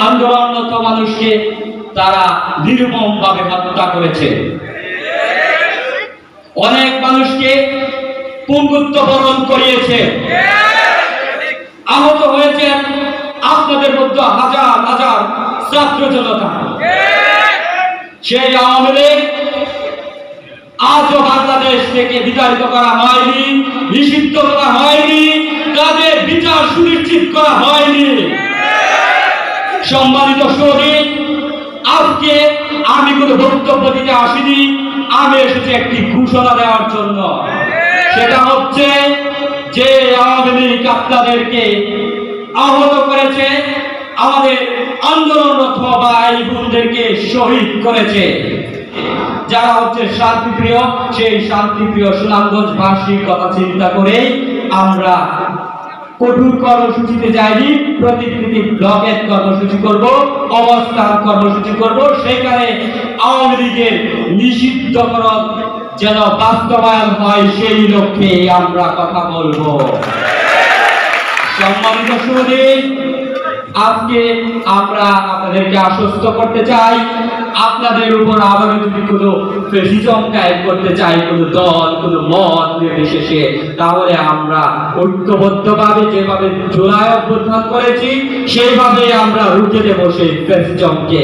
আন্দোলনরত মানুষকে তারা নির্মমভাবে হত্যা করেছে, অনেক মানুষকে পঙ্গুত্ব বরণ করিয়েছে, আহত হয়েছে আপনাদের মধ্যে হাজার হাজার ছাত্র জনতা। সেই আওয়ামী লীগ আজও বাংলাদেশ থেকে বিতাড়িত করা হয়নি, নিষিদ্ধ করা হয়নি, তাদের বিচার সুনিশ্চিত করা হয়নি। সম্মানিত শহীদ, আজকে আমি কোনো বক্তব্য দিতে আসিনি, আমি এসেছি একটি ঘোষণা দেওয়ার জন্য। সেটা হচ্ছে যে আওয়ামী লীগ আপনাদেরকে আহত করেছে, আমাদের আন্দোলনরত ভাই বোনদেরকে শহীদ করেছে, যারা হচ্ছে শান্তিপ্রিয়, সেই শান্তিপ্রিয় সুনামগঞ্জবাসীর কথা চিন্তা করে আমরা কঠোর কর্মসূচিতে যাইনি, প্রতিকৃতি ব্লকের কর্মসূচি করব, অবস্থান কর্মসূচি করব। সেখানে আওয়ামী লীগের নিষিদ্ধকরণ যেন বাস্তবায়ন হয় সেই লক্ষ্যে আমরা কথা বলবো। সম্মানিত সুধীর, আজকে আমরা আপনাদেরকে আশ্বস্ত করতে চাই, আপনাদের উপর আবার যদি কোনো ফ্যাসিজম কায়েম করতে চাই, কোনো দল, কোনো মত নির্বিশেষে, তাহলে আমরা ঐক্যবদ্ধভাবে যেভাবে জুলাই অভ্যুত্থান করেছি সেইভাবে আমরা রুখে দেব সেই ফ্যাসিজমকে।